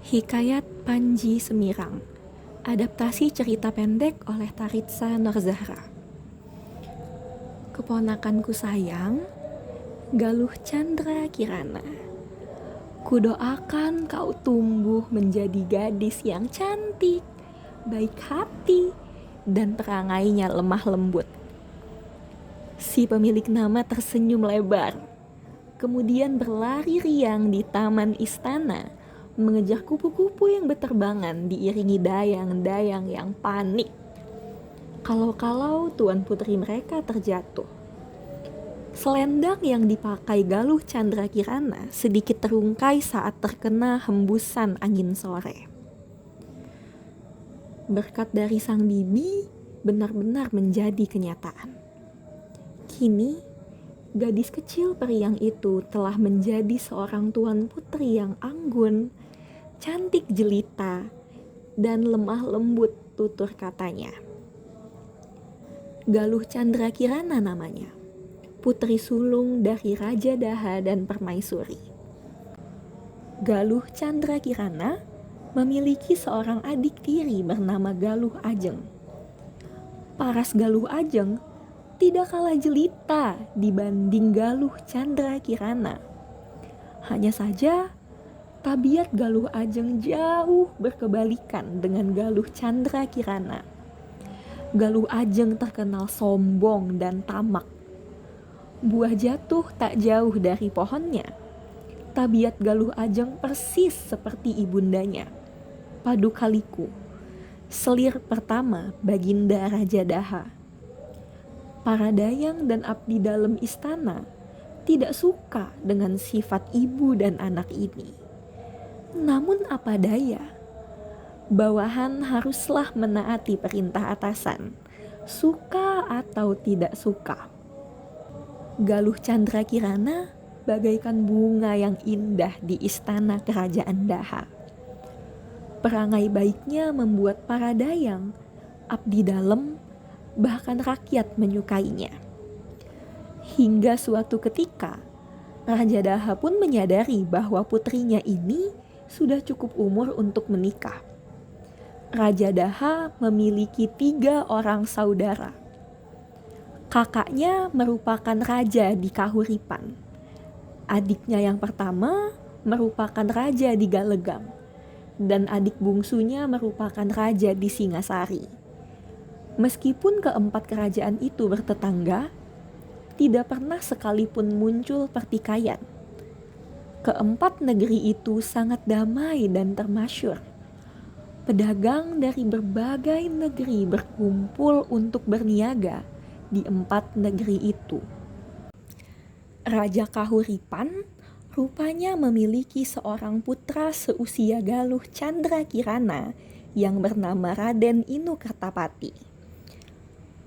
Hikayat Panji Semirang. Adaptasi cerita pendek oleh Taritsa Norzahra. Keponakanku sayang, Galuh Chandra Kirana. Kudoakan kau tumbuh menjadi gadis yang cantik, baik hati, dan perangainya lemah lembut. Si pemilik nama tersenyum lebar, kemudian berlari riang di taman istana, mengejar kupu-kupu yang berterbangan diiringi dayang-dayang yang panik. Kalau-kalau tuan putri mereka terjatuh. Selendang yang dipakai Galuh Chandra Kirana sedikit terungkai saat terkena hembusan angin sore. Berkat dari sang bibi benar-benar menjadi kenyataan. Kini, gadis kecil periang itu telah menjadi seorang tuan putri yang anggun, cantik jelita, dan lemah lembut tutur katanya. Galuh Chandra Kirana namanya, putri sulung dari Raja Daha dan Permaisuri. Galuh Chandra Kirana memiliki seorang adik tiri bernama Galuh Ajeng. Paras Galuh Ajeng tidak kalah jelita dibanding Galuh Chandra Kirana. Hanya saja, tabiat Galuh Ajeng jauh berkebalikan dengan Galuh Chandra Kirana. Galuh Ajeng terkenal sombong dan tamak. Buah jatuh tak jauh dari pohonnya. Tabiat Galuh Ajeng persis seperti ibundanya, Padukaliku, selir pertama Baginda Raja Daha. Para dayang dan abdi dalam istana tidak suka dengan sifat ibu dan anak ini. Namun apa daya, bawahan haruslah menaati perintah atasan, suka atau tidak suka. Galuh Chandra Kirana bagaikan bunga yang indah di istana kerajaan Daha. Perangai baiknya membuat para dayang, abdi dalam, bahkan rakyat menyukainya. Hingga suatu ketika, Raja Daha pun menyadari bahwa putrinya ini sudah cukup umur untuk menikah. Raja Daha memiliki 3 orang saudara. Kakaknya merupakan raja di Kahuripan. Adiknya yang pertama merupakan raja di Galegang. Dan adik bungsunya merupakan raja di Singasari. Meskipun keempat kerajaan itu bertetangga, tidak pernah sekalipun muncul pertikaian. Keempat negeri itu sangat damai dan termasyur. Pedagang dari berbagai negeri berkumpul untuk berniaga di 4 negeri itu. Raja Kahuripan rupanya memiliki seorang putra seusia Galuh Chandra Kirana yang bernama Raden Inu Kertapati.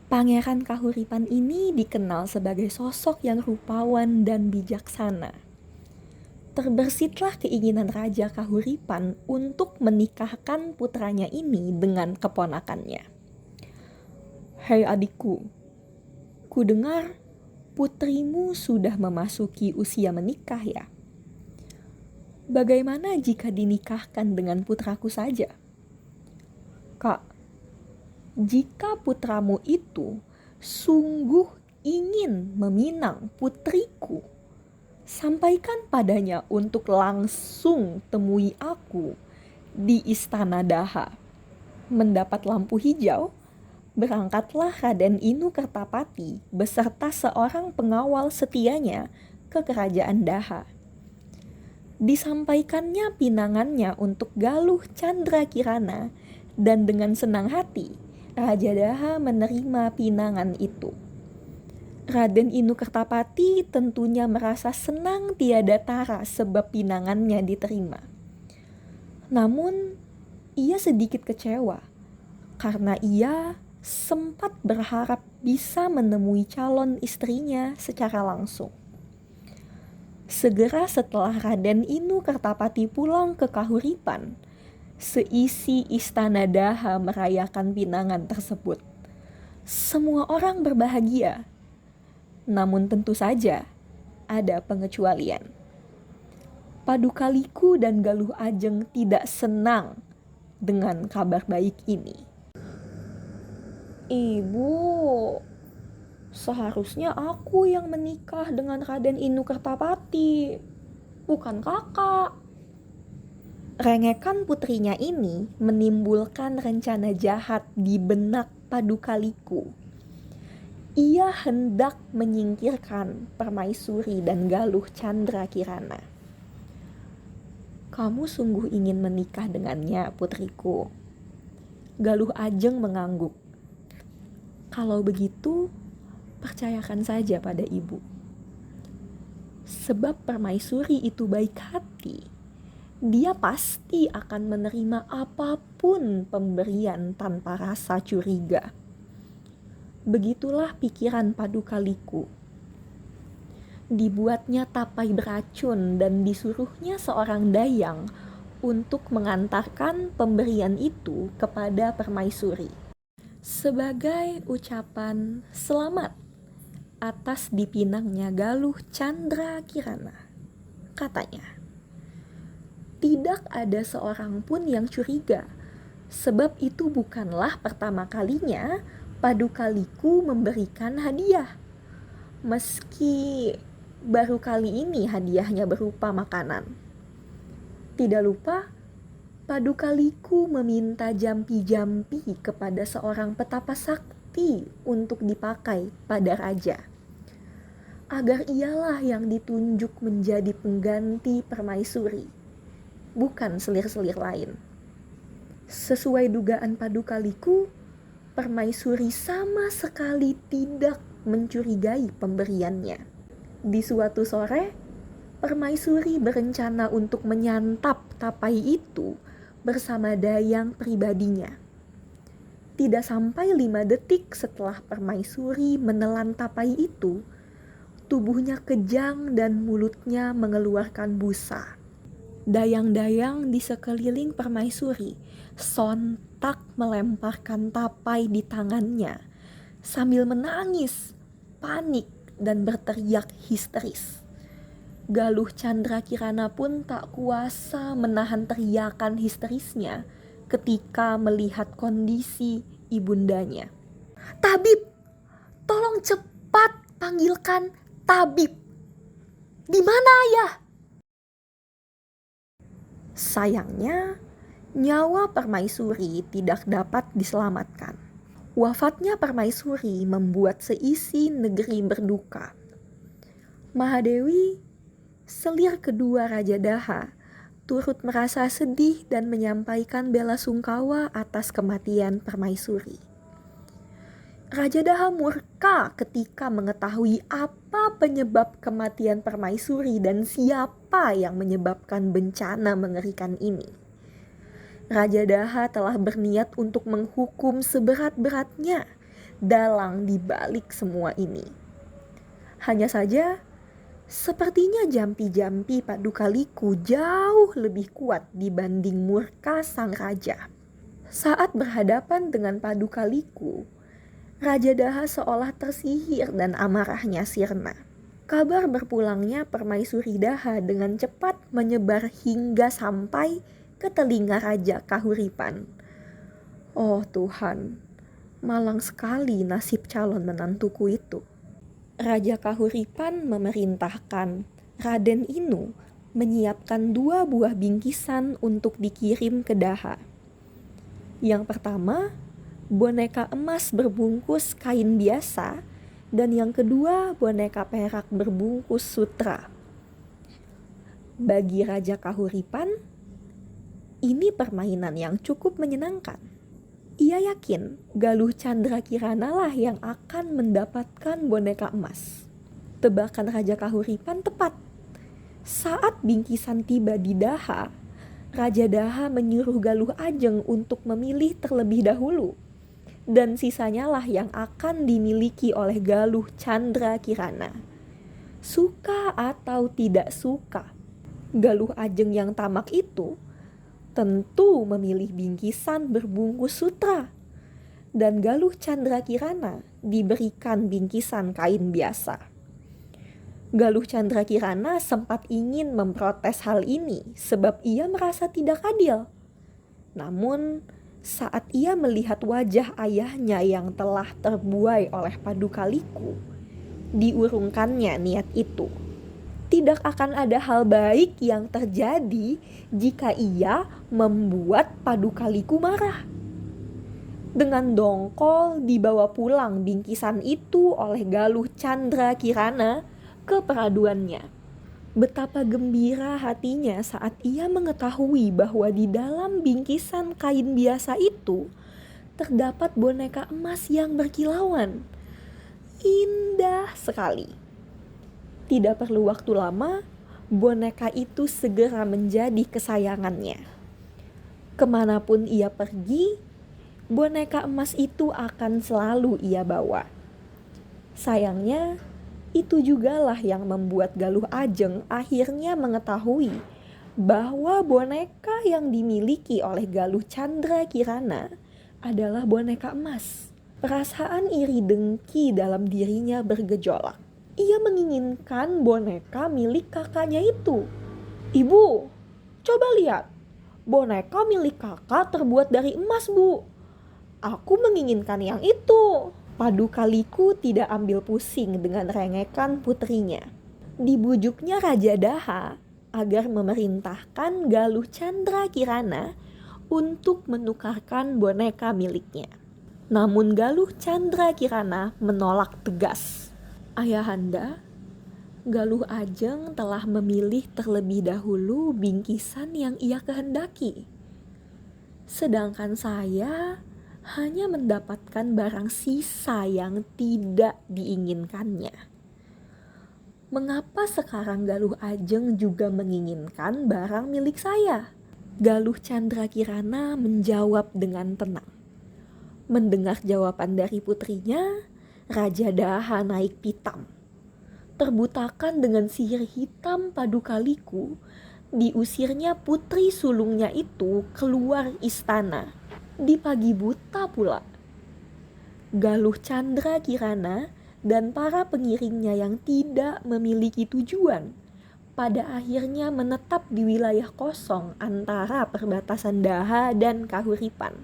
Pangeran Kahuripan ini dikenal sebagai sosok yang rupawan dan bijaksana. Terbesitlah keinginan Raja Kahuripan untuk menikahkan putranya ini dengan keponakannya. Hei adikku, ku dengar putrimu sudah memasuki usia menikah ya? Bagaimana jika dinikahkan dengan putraku saja? Kak, jika putramu itu sungguh ingin meminang putriku, sampaikan padanya untuk langsung temui aku di Istana Daha. Mendapat lampu hijau, berangkatlah Raden Inu Kertapati beserta seorang pengawal setianya ke kerajaan Daha. Disampaikannya pinangannya untuk Galuh Chandra Kirana dan dengan senang hati Raja Daha menerima pinangan itu. Raden Inu Kertapati tentunya merasa senang tiada tara sebab pinangannya diterima. Namun ia sedikit kecewa karena ia sempat berharap bisa menemui calon istrinya secara langsung. Segera setelah Raden Inu Kertapati pulang ke Kahuripan, seisi istana Daha merayakan pinangan tersebut. Semua orang berbahagia, namun tentu saja ada pengecualian. Padukaliku dan Galuh Ajeng tidak senang dengan kabar baik ini. Ibu, seharusnya aku yang menikah dengan Raden Inu Kertapati, bukan kakak. Rengekan putrinya ini menimbulkan rencana jahat di benak Padukaliku. Ia hendak menyingkirkan Permaisuri dan Galuh Candrakirana. Kamu sungguh ingin menikah dengannya, putriku. Galuh Ajeng mengangguk. Kalau begitu, percayakan saja pada ibu. Sebab Permaisuri itu baik hati. Dia pasti akan menerima apapun pemberian tanpa rasa curiga. Begitulah pikiran Padukaliku. Dibuatnya tapai beracun dan disuruhnya seorang dayang untuk mengantarkan pemberian itu kepada Permaisuri. Sebagai ucapan selamat atas dipinangnya Galuh Candrakirana, katanya. Tidak ada seorang pun yang curiga, sebab itu bukanlah pertama kalinya Padukaliku memberikan hadiah. Meski baru kali ini hadiahnya berupa makanan. Tidak lupa, Padukaliku meminta jampi-jampi kepada seorang petapa sakti untuk dipakai pada raja. Agar ialah yang ditunjuk menjadi pengganti Permaisuri, bukan selir-selir lain. Sesuai dugaan Padukaliku, Permaisuri sama sekali tidak mencurigai pemberiannya. Di suatu sore, Permaisuri berencana untuk menyantap tapai itu bersama dayang pribadinya. Tidak sampai 5 detik setelah Permaisuri menelan tapai itu, tubuhnya kejang dan mulutnya mengeluarkan busa. Dayang-dayang di sekeliling Permaisuri sontak melemparkan tapai di tangannya sambil menangis, panik, dan berteriak histeris. Galuh Candrakirana pun tak kuasa menahan teriakan histerisnya ketika melihat kondisi ibundanya. "Tabib, tolong cepat panggilkan tabib. Di mana ayah?" Sayangnya, nyawa Permaisuri tidak dapat diselamatkan. Wafatnya Permaisuri membuat seisi negeri berduka. Mahadewi, selir kedua Raja Daha, turut merasa sedih dan menyampaikan bela sungkawa atas kematian Permaisuri. Raja Daha murka ketika mengetahui apa penyebab kematian Permaisuri dan siapa yang menyebabkan bencana mengerikan ini. Raja Daha telah berniat untuk menghukum seberat-beratnya dalang di balik semua ini. Hanya saja, sepertinya jampi-jampi Padukaliku jauh lebih kuat dibanding murka sang raja. Saat berhadapan dengan Padukaliku, Raja Daha seolah tersihir dan amarahnya sirna. Kabar berpulangnya Permaisuri Daha dengan cepat menyebar hingga sampai ke telinga Raja Kahuripan. Oh Tuhan, malang sekali nasib calon menantuku itu. Raja Kahuripan memerintahkan Raden Inu menyiapkan 2 buah bingkisan untuk dikirim ke Daha. Yang pertama, boneka emas berbungkus kain biasa, dan yang kedua boneka perak berbungkus sutra. Bagi Raja Kahuripan, ini permainan yang cukup menyenangkan. Ia yakin Galuh Candrakirana lah yang akan mendapatkan boneka emas. Tebakan Raja Kahuripan tepat. Saat bingkisan tiba di Daha, Raja Daha menyuruh Galuh Ajeng untuk memilih terlebih dahulu. Dan sisanya lah yang akan dimiliki oleh Galuh Candrakirana. Suka atau tidak suka, Galuh Ajeng yang tamak itu tentu memilih bingkisan berbungkus sutra. Dan Galuh Candrakirana diberikan bingkisan kain biasa. Galuh Chandra Kirana sempat ingin memprotes hal ini sebab ia merasa tidak adil. Namun, saat ia melihat wajah ayahnya yang telah terbuai oleh Padukaliku, diurungkannya niat itu. Tidak akan ada hal baik yang terjadi jika ia membuat Padukaliku marah. Dengan dongkol dibawa pulang bingkisan itu oleh Galuh Chandra Kirana ke peraduannya. Betapa gembira hatinya saat ia mengetahui bahwa di dalam bingkisan kain biasa itu terdapat boneka emas yang berkilauan. Indah sekali. Tidak perlu waktu lama, boneka itu segera menjadi kesayangannya. Kemanapun ia pergi, boneka emas itu akan selalu ia bawa. Sayangnya, itu jugalah yang membuat Galuh Ajeng akhirnya mengetahui bahwa boneka yang dimiliki oleh Galuh Chandra Kirana adalah boneka emas. Perasaan iri dengki dalam dirinya bergejolak. Ia menginginkan boneka milik kakaknya itu. "Ibu, coba lihat. Boneka milik kakak terbuat dari emas, Bu. Aku menginginkan yang itu." Padukaliku tidak ambil pusing dengan rengekan putrinya. Dibujuknya Raja Daha agar memerintahkan Galuh Chandra Kirana untuk menukarkan boneka miliknya. Namun Galuh Chandra Kirana menolak tegas. "Ayahanda, Galuh Ajeng telah memilih terlebih dahulu bingkisan yang ia kehendaki. Sedangkan saya hanya mendapatkan barang sisa yang tidak diinginkannya. Mengapa sekarang Galuh Ajeng juga menginginkan barang milik saya?" Galuh Chandra Kirana menjawab dengan tenang. Mendengar jawaban dari putrinya, Raja Daha naik pitam. Terbutakan dengan sihir hitam Padukaliku, diusirnya putri sulungnya itu keluar istana. Di pagi buta pula, Galuh Chandra Kirana dan para pengiringnya yang tidak memiliki tujuan pada akhirnya menetap di wilayah kosong antara perbatasan Daha dan Kahuripan.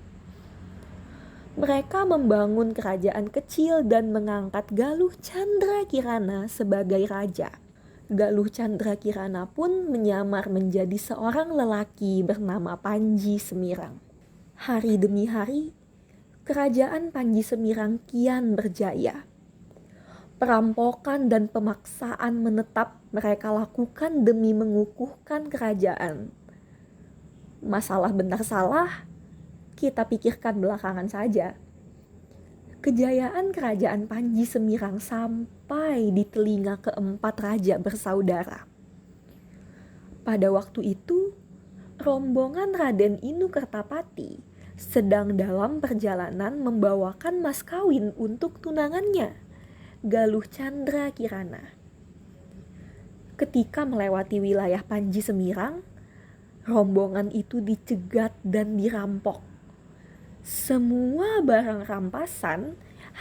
Mereka membangun kerajaan kecil dan mengangkat Galuh Chandra Kirana sebagai raja. Galuh Chandra Kirana pun menyamar menjadi seorang lelaki bernama Panji Semirang. Hari demi hari, kerajaan Panji Semirang kian berjaya. Perampokan dan pemaksaan menetap mereka lakukan demi mengukuhkan kerajaan. Masalah benar salah, kita pikirkan belakangan saja. Kejayaan kerajaan Panji Semirang sampai di telinga keempat raja bersaudara. Pada waktu itu, rombongan Raden Inu Kertapati sedang dalam perjalanan membawakan mas kawin untuk tunangannya, Galuh Chandra Kirana. Ketika melewati wilayah Panji Semirang, rombongan itu dicegat dan dirampok. Semua barang rampasan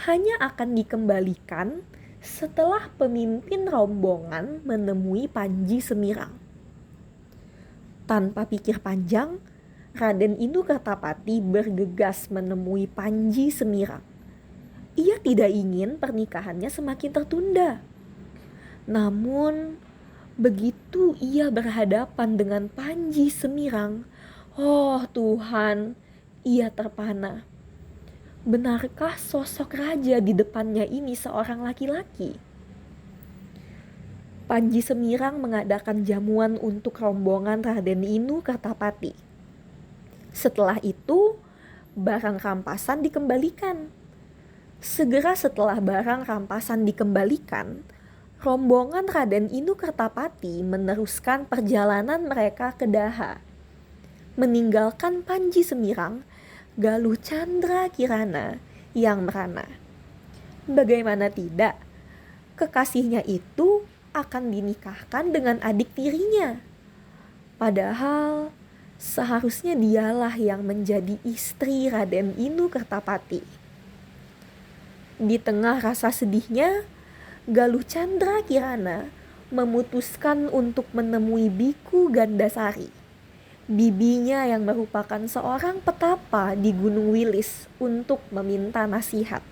hanya akan dikembalikan setelah pemimpin rombongan menemui Panji Semirang. Tanpa pikir panjang, Raden Inu Kertapati bergegas menemui Panji Semirang. Ia tidak ingin pernikahannya semakin tertunda. Namun, begitu ia berhadapan dengan Panji Semirang, oh Tuhan, ia terpana. Benarkah sosok raja di depannya ini seorang laki-laki? Panji Semirang mengadakan jamuan untuk rombongan Raden Inu Kertapati. Setelah itu, barang rampasan dikembalikan. Segera setelah barang rampasan dikembalikan, rombongan Raden Inu Kertapati meneruskan perjalanan mereka ke Daha. Meninggalkan Panji Semirang, Galuh Chandra Kirana yang merana. Bagaimana tidak, kekasihnya itu akan dinikahkan dengan adik tirinya. Padahal seharusnya dialah yang menjadi istri Raden Inu Kertapati. Di tengah rasa sedihnya, Galuh Chandra Kirana memutuskan untuk menemui Biku Gandasari, bibinya yang merupakan seorang petapa di Gunung Wilis, untuk meminta nasihat.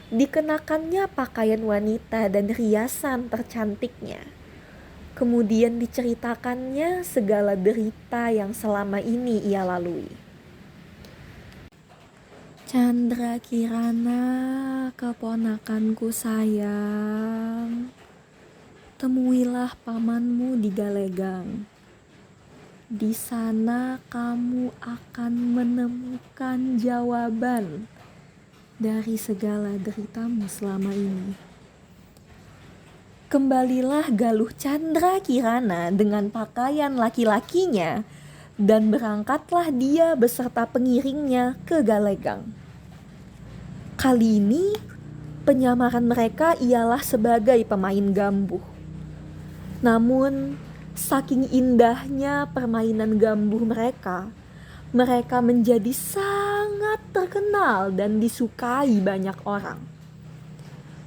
Dikenakannya pakaian wanita dan riasan tercantiknya. Kemudian diceritakannya segala derita yang selama ini ia lalui. Chandra Kirana, keponakanku sayang, temuilah pamanmu di Galegang. Di sana kamu akan menemukan jawaban dari segala deritamu selama ini. Kembalilah Galuh Chandra Kirana dengan pakaian laki-lakinya, dan berangkatlah dia beserta pengiringnya ke Galegang. Kali ini penyamaran mereka ialah sebagai pemain gambuh. Namun saking indahnya permainan gambuh mereka menjadi sangat terkenal dan disukai banyak orang.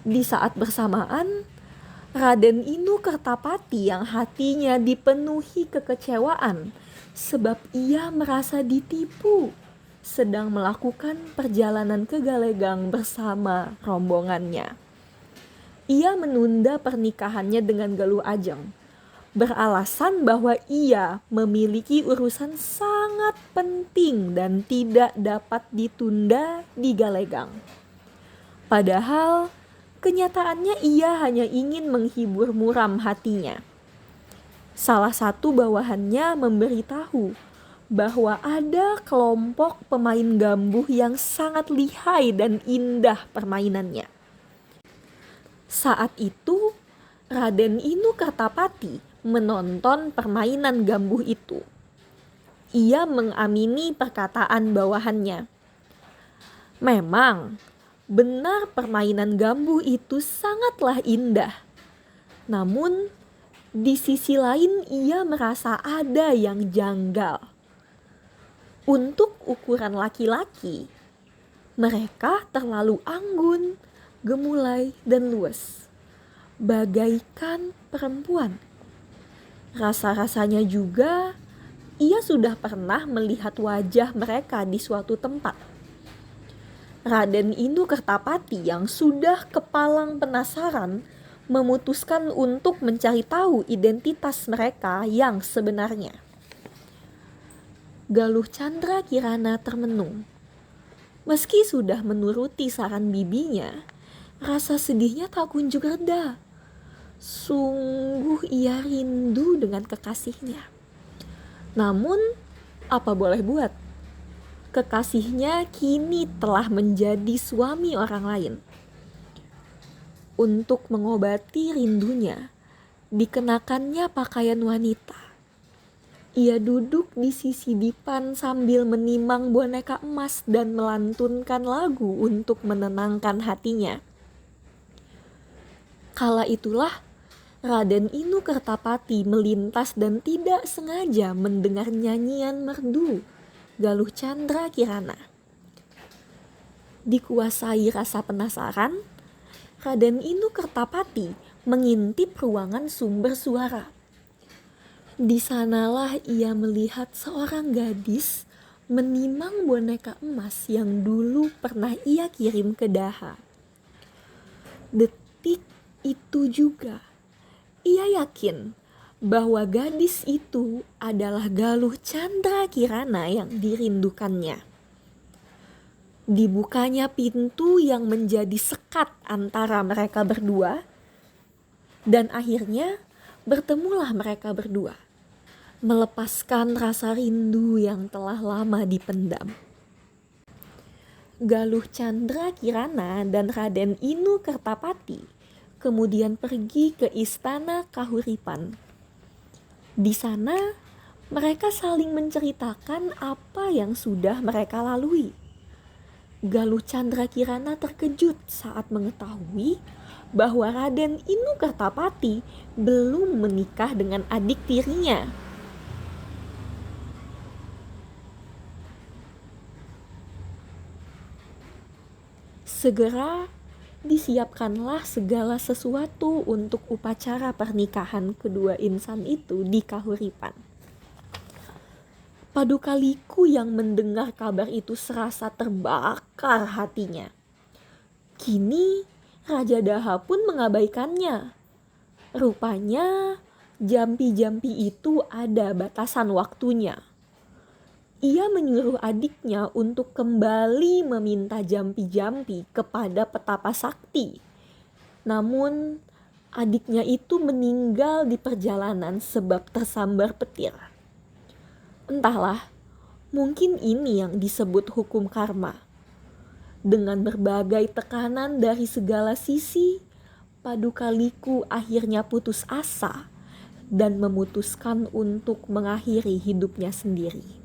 Di saat bersamaan, Raden Inu Kertapati yang hatinya dipenuhi kekecewaan sebab ia merasa ditipu sedang melakukan perjalanan ke Galegang bersama rombongannya. Ia menunda pernikahannya dengan Galuh Ajeng, beralasan bahwa ia memiliki urusan sangat penting dan tidak dapat ditunda di Galegang. Padahal kenyataannya ia hanya ingin menghibur muram hatinya. Salah satu bawahannya memberitahu bahwa ada kelompok pemain gambuh yang sangat lihai dan indah permainannya. Saat itu Raden Inu Kertapati menonton permainan gambuh itu. Ia mengamini perkataan bawahannya. Memang benar permainan gambuh itu sangatlah indah. Namun di sisi lain ia merasa ada yang janggal. Untuk ukuran laki-laki, mereka terlalu anggun, gemulai, dan luas, bagaikan perempuan. Rasa-rasanya juga ia sudah pernah melihat wajah mereka di suatu tempat. Raden Inu Kertapati yang sudah kepalang penasaran memutuskan untuk mencari tahu identitas mereka yang sebenarnya. Galuh Chandra Kirana termenung. Meski sudah menuruti saran bibinya, rasa sedihnya tak kunjung reda. Sungguh ia rindu dengan kekasihnya. Namun, apa boleh buat? Kekasihnya kini telah menjadi suami orang lain. Untuk mengobati rindunya, dikenakannya pakaian wanita. Ia duduk di sisi dipan sambil menimang boneka emas dan melantunkan lagu untuk menenangkan hatinya. Kala itulah Raden Inu Kertapati melintas dan tidak sengaja mendengar nyanyian merdu Galuh Chandra Kirana. Dikuasai rasa penasaran, Raden Inu Kertapati mengintip ruangan sumber suara. Di sanalah ia melihat seorang gadis menimang boneka emas yang dulu pernah ia kirim ke Daha. Detik itu juga ia yakin bahwa gadis itu adalah Galuh Chandra Kirana yang dirindukannya. Dibukanya pintu yang menjadi sekat antara mereka berdua, dan akhirnya bertemulah mereka berdua, melepaskan rasa rindu yang telah lama dipendam. Galuh Chandra Kirana dan Raden Inu Kertapati kemudian pergi ke istana Kahuripan. Di sana, mereka saling menceritakan apa yang sudah mereka lalui. Galuh Chandra Kirana terkejut saat mengetahui bahwa Raden Inu Kertapati belum menikah dengan adik tirinya. Segera disiapkanlah segala sesuatu untuk upacara pernikahan kedua insan itu di Kahuripan. Padukaliku yang mendengar kabar itu serasa terbakar hatinya. Kini Raja Daha pun mengabaikannya. Rupanya jampi-jampi itu ada batasan waktunya. Ia menyuruh adiknya untuk kembali meminta jampi-jampi kepada petapa sakti. Namun adiknya itu meninggal di perjalanan sebab tersambar petir. Entahlah, mungkin ini yang disebut hukum karma. Dengan berbagai tekanan dari segala sisi, Padukaliku akhirnya putus asa dan memutuskan untuk mengakhiri hidupnya sendiri.